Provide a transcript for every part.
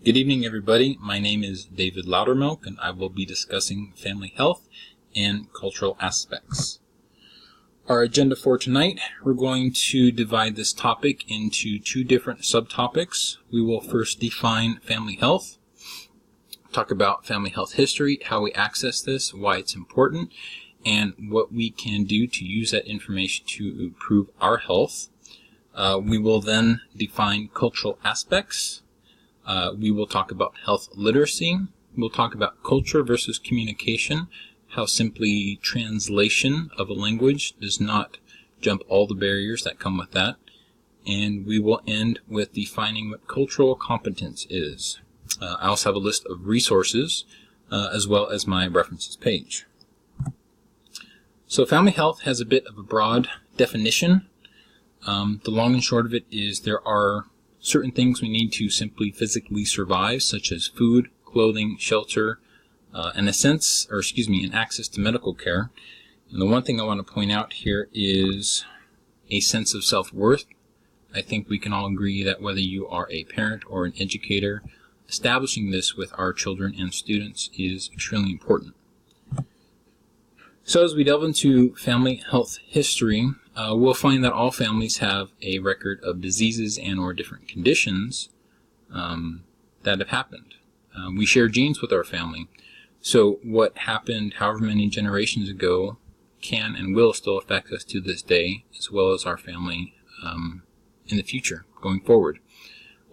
Good evening, everybody. My name is David Loudermilk, and I will be discussing family health and cultural aspects. Our agenda for tonight, we're going to divide this topic into two different subtopics. We will first define family health, talk about family health history, how we access this, why it's important, and what we can do to use that information to improve our health. We will then define cultural aspects. We will talk about health literacy. We'll talk about culture versus communication, how simply translation of a language does not jump all the barriers that come with that. And we will end with defining what cultural competence is. I also have a list of resources as well as my references page. So family health has a bit of a broad definition. The long and short of it is there are certain things we need to simply physically survive, such as food, clothing, shelter, and access to medical care. And the one thing I want to point out here is a sense of self-worth. I think we can all agree that whether you are a parent or an educator, establishing this with our children and students is extremely important. So as we delve into family health history, we'll find that all families have a record of diseases and or different conditions that have happened. We share genes with our family. So what happened however many generations ago can and will still affect us to this day, as well as our family in the future going forward.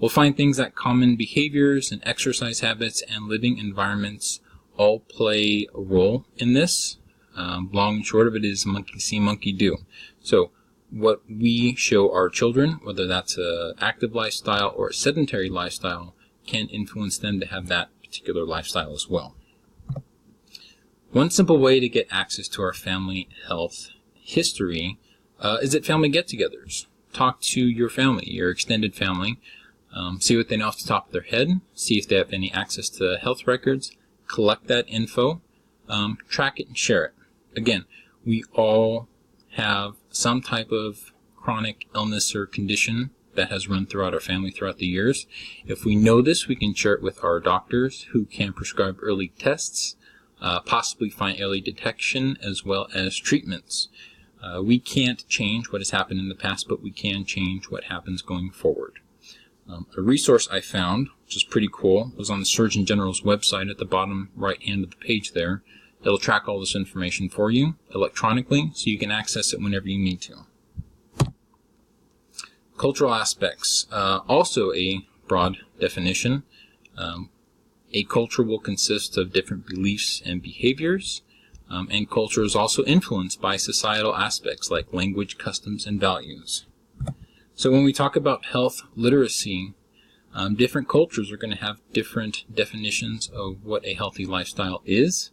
We'll find things like common behaviors and exercise habits and living environments all play a role in this. Long and short of it is monkey see, monkey do. So what we show our children, whether that's an active lifestyle or a sedentary lifestyle, can influence them to have that particular lifestyle as well. One simple way to get access to our family health history is at family get-togethers. Talk to your family, your extended family, see what they know off the top of their head, see if they have any access to health records, collect that info, track it and share it. Again, we all have some type of chronic illness or condition that has run throughout our family throughout the years. If we know this, we can share it with our doctors who can prescribe early tests, possibly find early detection as well as treatments. We can't change what has happened in the past, but we can change what happens going forward. A resource I found, which is pretty cool, was on the Surgeon General's website at the bottom right hand of the page there. It'll track all this information for you electronically, so you can access it whenever you need to. Cultural aspects, also a broad definition. A culture will consist of different beliefs and behaviors, and culture is also influenced by societal aspects like language, customs, and values. So when we talk about health literacy, different cultures are going to have different definitions of what a healthy lifestyle is.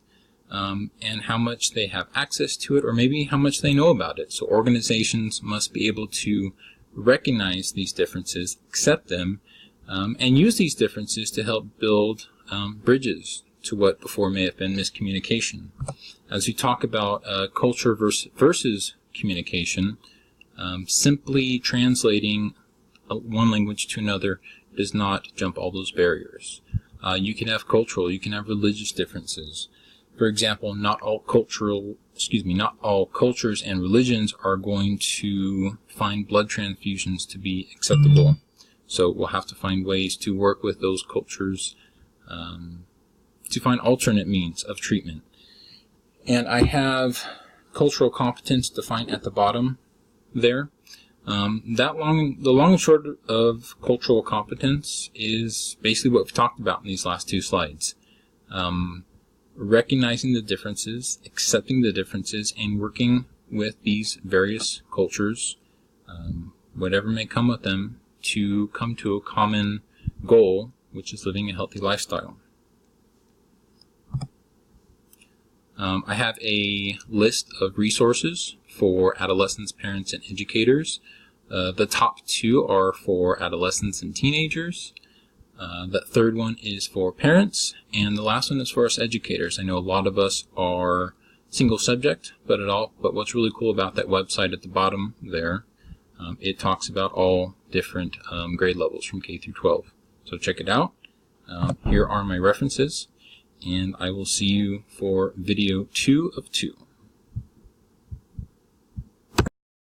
And how much they have access to it, or maybe how much they know about it. So organizations must be able to recognize these differences, accept them, and use these differences to help build bridges to what before may have been miscommunication. As we talk about culture versus communication, simply translating one language to another does not jump all those barriers. You can have cultural, you can have religious differences. For example, not all cultures and religions are going to find blood transfusions to be acceptable. So we'll have to find ways to work with those cultures to find alternate means of treatment. And I have cultural competence defined at the bottom there. The long and short of cultural competence is basically what we've talked about in these last two slides. Recognizing the differences, accepting the differences, and working with these various cultures, whatever may come with them, to come to a common goal, which is living a healthy lifestyle. I have a list of resources for adolescents, parents, and educators. The top two are for adolescents and teenagers. The third one is for parents, and the last one is for us educators. I know a lot of us are single subject, but what's really cool about that website at the bottom there, it talks about all different grade levels from K through 12. So check it out. Here are my references, and I will see you for video 2 of 2.